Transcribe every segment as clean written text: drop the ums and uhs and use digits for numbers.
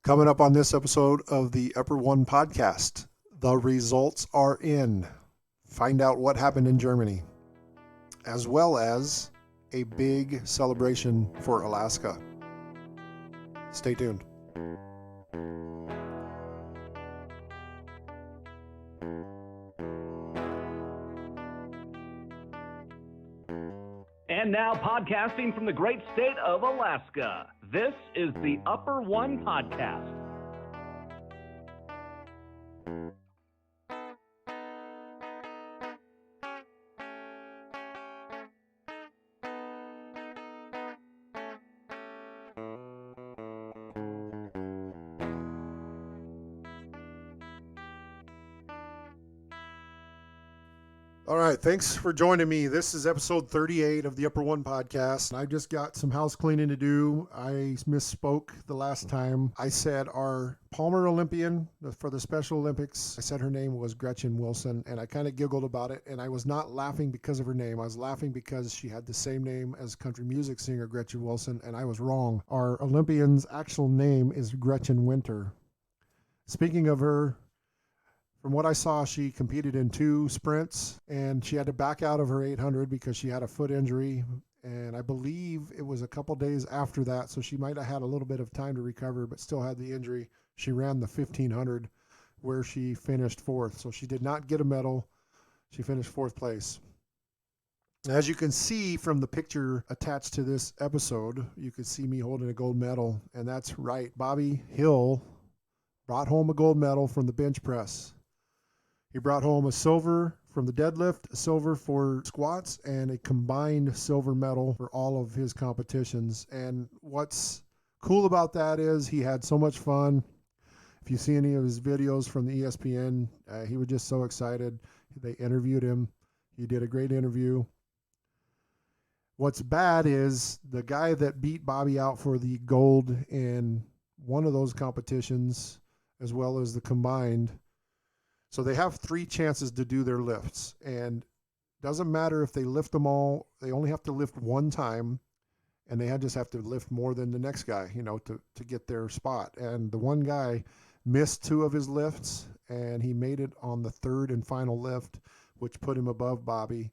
Coming up on this episode of the Upper One podcast, the results are in. Find out what happened in Germany, as well as a big celebration for Alaska. Stay tuned. And now, podcasting from the great state of Alaska, this is the Upper One Podcast. All right, thanks for joining me. This is episode 38 of the Upper One podcast. I've just got some house cleaning to do. I misspoke the last time. I said our Palmer Olympian for the Special Olympics, I said her name was Gretchen Wilson, and I kind of giggled about it, and I was not laughing because of her name. I was laughing because she had the same name as country music singer Gretchen Wilson, and I was wrong. Our Olympian's actual name is Gretchen Winter. Speaking of her, from what I saw, she competed in 2 sprints, and she had to back out of her 800 because she had a foot injury, and I believe it was a couple days after that, so she might have had a little bit of time to recover, but still had the injury. She ran the 1500, where she finished 4th, so she did not get a medal. She finished 4th place. As you can see from the picture attached to this episode, you can see me holding a gold medal, and that's right. Bobby Hill brought home a gold medal from the bench press. He brought home a silver from the deadlift, a silver for squats, and a combined silver medal for all of his competitions. And what's cool about that is he had so much fun. If you see any of his videos from the ESPN, he was just so excited. They interviewed him. He did a great interview. What's bad is the guy that beat Bobby out for the gold in one of those competitions, as well as the combined. So they have 3 chances to do their lifts, and doesn't matter if they lift them all. They only have to lift one time, and they just have to lift more than the next guy, to get their spot. And the one guy missed 2 of his lifts, and he made it on the 3rd and final lift, which put him above Bobby.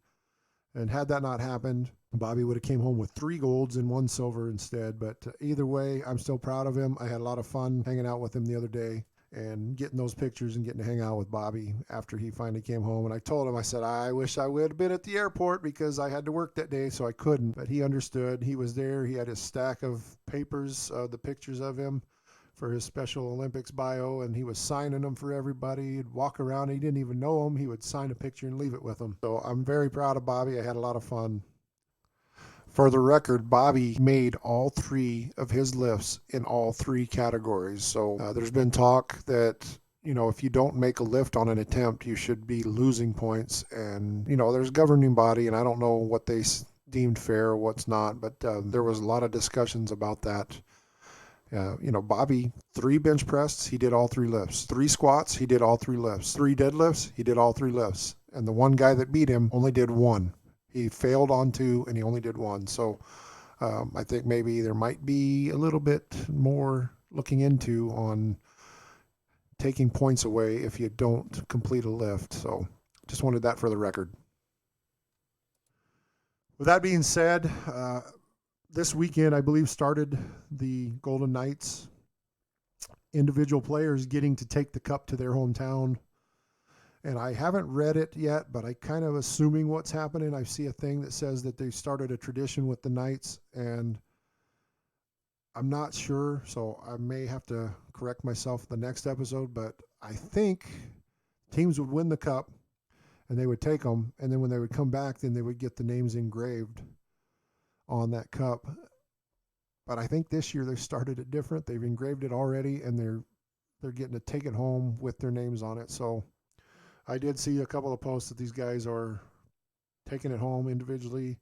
And had that not happened, Bobby would have came home with 3 golds and 1 silver instead. But either way, I'm still proud of him. I had a lot of fun hanging out with him the other day and getting those pictures and getting to hang out with Bobby after he finally came home. And I told him, I said, I wish I would have been at the airport because I had to work that day, so I couldn't. But he understood. He was there. He had his stack of papers, the pictures of him for his Special Olympics bio, and he was signing them for everybody. He'd walk around. He didn't even know him. He would sign a picture and leave it with him. So I'm very proud of Bobby. I had a lot of fun. For the record, Bobby made all 3 of his lifts in all 3 categories. So there's been talk that, if you don't make a lift on an attempt, you should be losing points. And, there's a governing body, and I don't know what they deemed fair or what's not, but there was a lot of discussions about that. Bobby, 3 bench press, he did all 3 lifts. 3 squats, he did all 3 lifts. 3 deadlifts, he did all 3 lifts. And the one guy that beat him only did 1. He failed on 2, and he only did 1. So I think maybe there might be a little bit more looking into on taking points away if you don't complete a lift. So just wanted that for the record. With that being said, this weekend, I believe, started the Golden Knights. Individual players getting to take the cup to their hometown. And I haven't read it yet, but I kind of assuming what's happening. I see a thing that says that they started a tradition with the Knights, and I'm not sure, so I may have to correct myself the next episode, but I think teams would win the cup, and they would take them, and then when they would come back, then they would get the names engraved on that cup. But I think this year they started it different. They've engraved it already, and they're getting to take it home with their names on it. So I did see a couple of posts that these guys are taking it home individually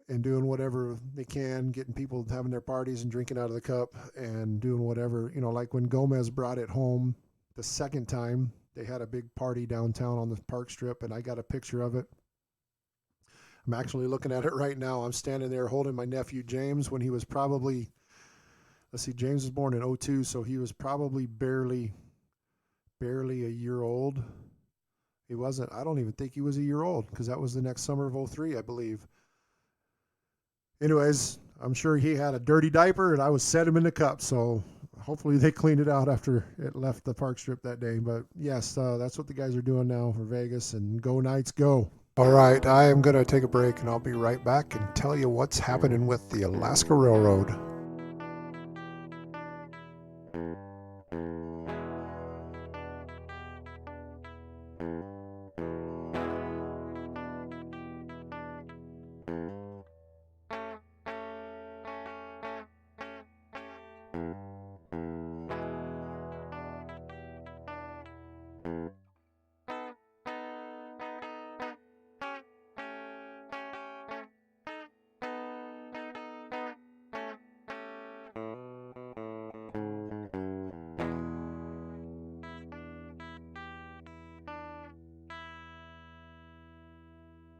and doing whatever they can, getting people having their parties and drinking out of the cup and doing whatever. Like when Gomez brought it home the second time, they had a big party downtown on the park strip, and I got a picture of it. I'm actually looking at it right now. I'm standing there holding my nephew James when he was probably let's see, James was born in '02, so he was probably barely a year old. He wasn't, I don't even think he was a year old, because that was the next summer of '03, I believe. Anyways, I'm sure he had a dirty diaper, and I would set him in the cup, so hopefully they cleaned it out after it left the park strip that day. But yes, that's what the guys are doing now for Vegas, and go Knights, go. All right, I am going to take a break, and I'll be right back and tell you what's happening with the Alaska Railroad.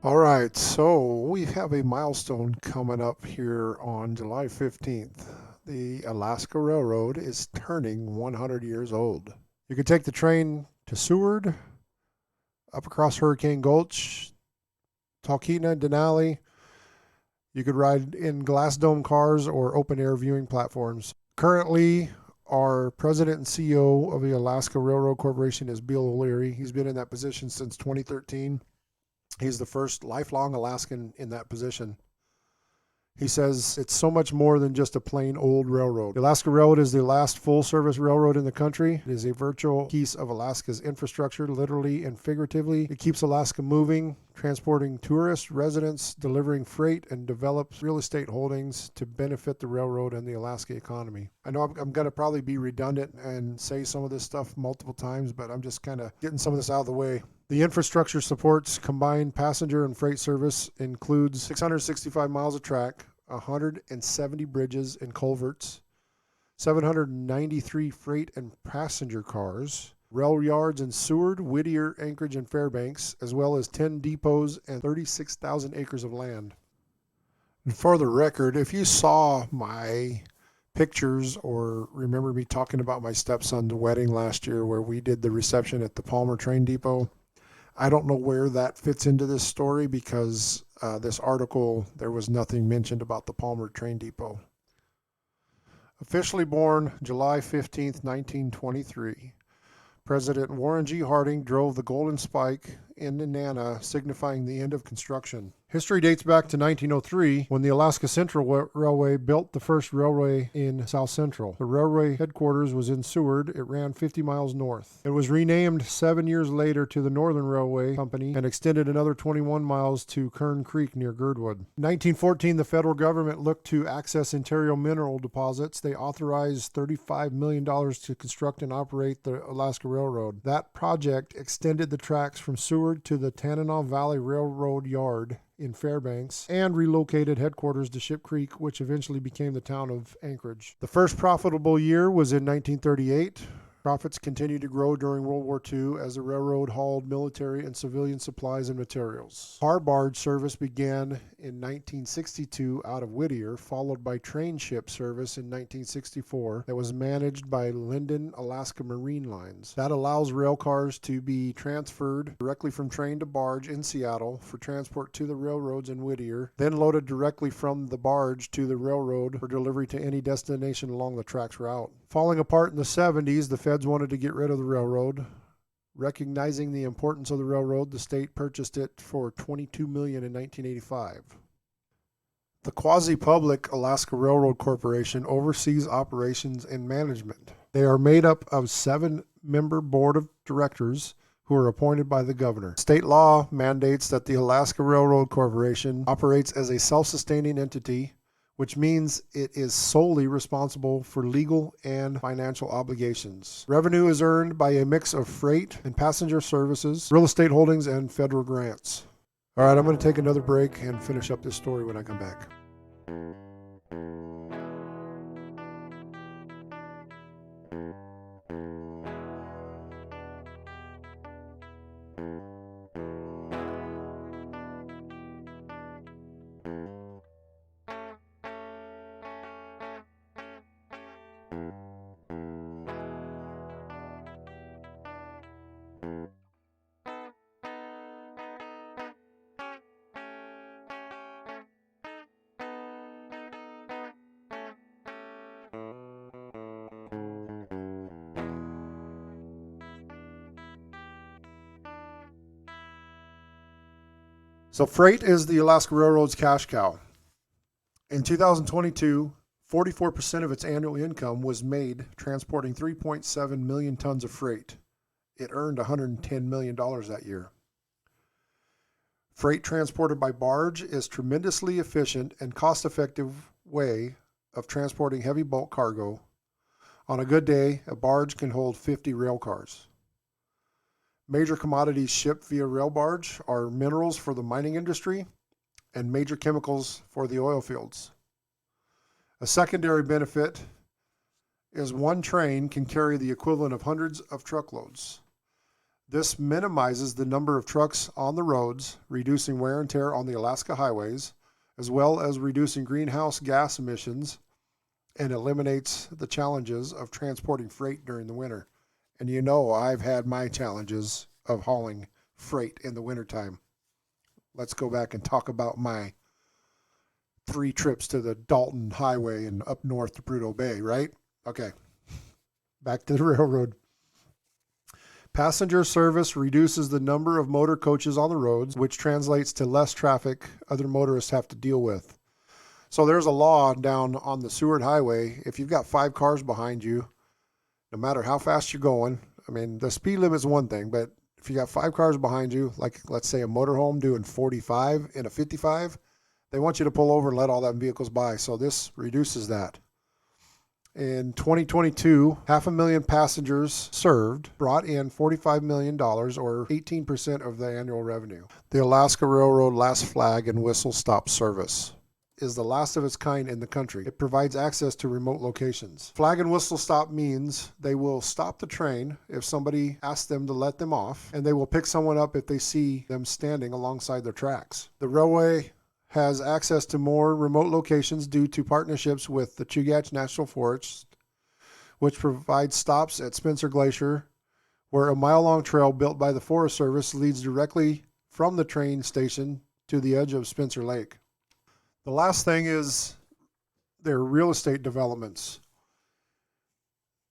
All right, so we have a milestone coming up here on July 15th. The Alaska Railroad is turning 100 years old. You can take the train to Seward, up across Hurricane Gulch, Talkeetna, Denali. You could ride in glass dome cars or open air viewing platforms. Currently, our president and CEO of the Alaska Railroad Corporation is Bill O'Leary. He's been in that position since 2013. He's the first lifelong Alaskan in that position. He says it's so much more than just a plain old railroad. The Alaska Railroad is the last full-service railroad in the country. It is a virtual piece of Alaska's infrastructure, literally and figuratively. It keeps Alaska moving, transporting tourists, residents, delivering freight, and develops real estate holdings to benefit the railroad and the Alaska economy. I know I'm going to probably be redundant and say some of this stuff multiple times, but I'm just kind of getting some of this out of the way. The infrastructure supports combined passenger and freight service, includes 665 miles of track, 170 bridges and culverts, 793 freight and passenger cars, rail yards in Seward, Whittier, Anchorage, and Fairbanks, as well as 10 depots and 36,000 acres of land. And for the record, if you saw my pictures or remember me talking about my stepson's wedding last year where we did the reception at the Palmer Train Depot, I don't know where that fits into this story because this article, there was nothing mentioned about the Palmer Train Depot. Officially born July 15th, 1923, President Warren G. Harding drove the Golden Spike in Nenana, signifying the end of construction. History dates back to 1903 when the Alaska Central Railway built the first railway in South Central. The railway headquarters was in Seward. It ran 50 miles north. It was renamed 7 years later to the Northern Railway Company and extended another 21 miles to Kern Creek near Girdwood. In 1914, the federal government looked to access interior mineral deposits. They authorized $35 million to construct and operate the Alaska Railroad. That project extended the tracks from Seward to the Tanana Valley Railroad Yard in Fairbanks and relocated headquarters to Ship Creek, which eventually became the town of Anchorage. The first profitable year was in 1938. Profits continued to grow during World War II as the railroad hauled military and civilian supplies and materials. Car barge service began in 1962 out of Whittier, followed by train ship service in 1964 that was managed by Linden Alaska Marine Lines. That allows rail cars to be transferred directly from train to barge in Seattle for transport to the railroads in Whittier, then loaded directly from the barge to the railroad for delivery to any destination along the track's route. Falling apart in the 70s, the feds wanted to get rid of the railroad. Recognizing the importance of the railroad, the state purchased it for $22 million in 1985. The quasi-public Alaska Railroad Corporation oversees operations and management. They are made up of 7-member board of directors who are appointed by the governor. State law mandates that the Alaska Railroad Corporation operates as a self-sustaining entity, which means it is solely responsible for legal and financial obligations. Revenue is earned by a mix of freight and passenger services, real estate holdings, and federal grants. All right, I'm going to take another break and finish up this story when I come back. So freight is the Alaska Railroad's cash cow. In 2022, 44% of its annual income was made transporting 3.7 million tons of freight. It earned $110 million that year. Freight transported by barge is tremendously efficient and cost-effective way of transporting heavy bulk cargo. On a good day, a barge can hold 50 rail cars. Major commodities shipped via rail barge are minerals for the mining industry and major chemicals for the oil fields. A secondary benefit is one train can carry the equivalent of hundreds of truckloads. This minimizes the number of trucks on the roads, reducing wear and tear on the Alaska highways, as well as reducing greenhouse gas emissions, and eliminates the challenges of transporting freight during the winter. And you know I've had my challenges of hauling freight in the wintertime. Let's go back and talk about my 3 trips to the Dalton Highway and up north to Prudhoe Bay, right? Okay, back to the railroad. Passenger service reduces the number of motor coaches on the roads, which translates to less traffic other motorists have to deal with. So there's a law down on the Seward Highway. If you've got 5 cars behind you, no matter how fast you're going, I mean, the speed limit's one thing, but if you got 5 cars behind you, like let's say a motorhome doing 45 in a 55, they want you to pull over and let all them vehicles by. So this reduces that. In 2022, 500,000 passengers served brought in $45 million, or 18% of the annual revenue. The Alaska Railroad Last Flag and Whistle Stop Service is the last of its kind in the country. It provides access to remote locations. Flag and whistle stop means they will stop the train if somebody asks them to let them off, and they will pick someone up if they see them standing alongside their tracks. The railway has access to more remote locations due to partnerships with the Chugach National Forest, which provides stops at Spencer Glacier, where a mile-long trail built by the Forest Service leads directly from the train station to the edge of Spencer Lake. The last thing is their real estate developments.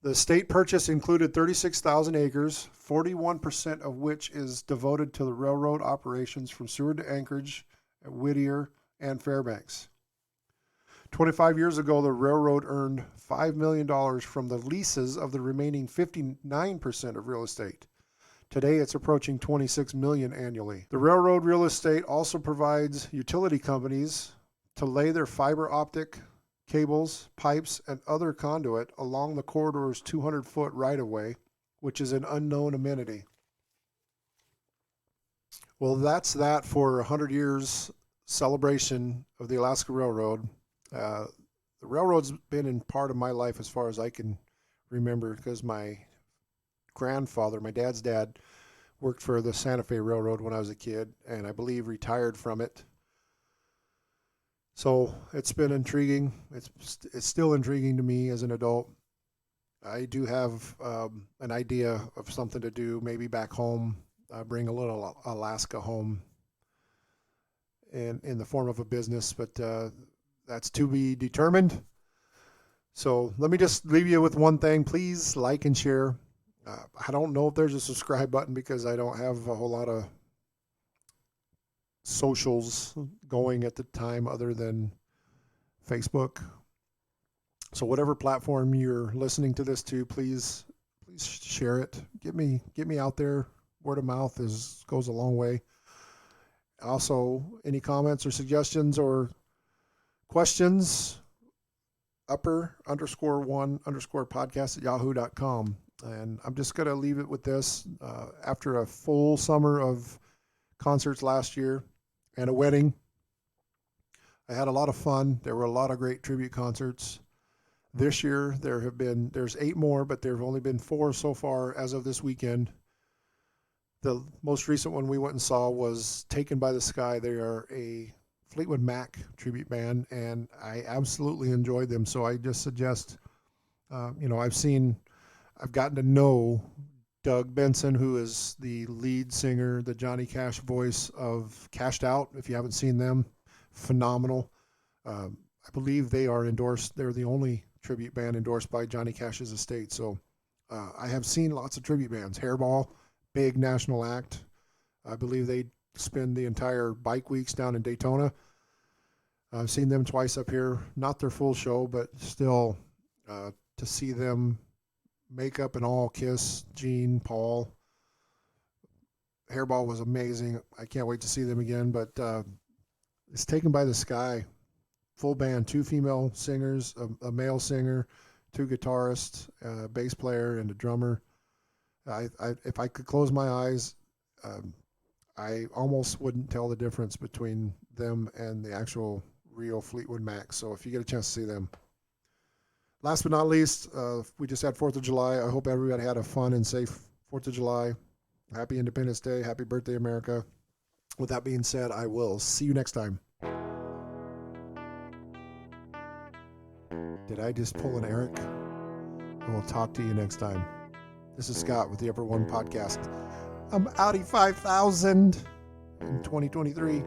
The state purchase included 36,000 acres, 41% of which is devoted to the railroad operations from Seward to Anchorage, Whittier, and Fairbanks. 25 years ago, the railroad earned $5 million from the leases of the remaining 59% of real estate. Today, it's approaching $26 million annually. The railroad real estate also provides utility companies to lay their fiber optic cables, pipes, and other conduit along the corridor's 200-foot right-of-way, which is an unknown amenity. Well, that's that for 100 years celebration of the Alaska Railroad. The railroad's been in part of my life as far as I can remember, because my grandfather, my dad's dad, worked for the Santa Fe Railroad when I was a kid, and I believe retired from it. So it's been intriguing. It's still intriguing to me as an adult. I do have an idea of something to do, maybe back home, bring a little Alaska home in the form of a business, but that's to be determined. So let me just leave you with one thing. Please like and share. I don't know if there's a subscribe button because I don't have a whole lot of socials going at the time other than Facebook. So whatever platform you're listening to this to, please share it. Get me out there. Word of mouth goes a long way. Also, any comments or suggestions or questions, upper_1_podcast@yahoo.com. And I'm just going to leave it with this. After a full summer of concerts last year and a wedding, I had a lot of fun. There were a lot of great tribute concerts. This year, there's 8 more, but there have only been 4 so far as of this weekend. The most recent one we went and saw was Taken by the Sky. They are a Fleetwood Mac tribute band, and I absolutely enjoyed them. So I just suggest, I've gotten to know Doug Benson, who is the lead singer, the Johnny Cash voice of Cashed Out. If you haven't seen them, phenomenal. I believe they are endorsed. They're the only tribute band endorsed by Johnny Cash's estate. So I have seen lots of tribute bands. Hairball, big national act. I believe they spend the entire bike weeks down in Daytona. I've seen them twice up here, not their full show, but still to see them make up and all kiss Gene, Paul. Hairball was amazing. I can't wait to see them again, but it's Taken by the Sky. Full band, 2 female singers, a male singer, 2 guitarists, a bass player, and a drummer. If I could close my eyes, I almost wouldn't tell the difference between them and the actual real Fleetwood Mac. So if you get a chance to see them. Last but not least, we just had 4th of July. I hope everybody had a fun and safe 4th of July. Happy Independence Day. Happy birthday, America. With that being said, I will see you next time. Did I just pull an Eric? I will talk to you next time. This is Scott with the Upper One Podcast. I'm Audi 5000 in 2023.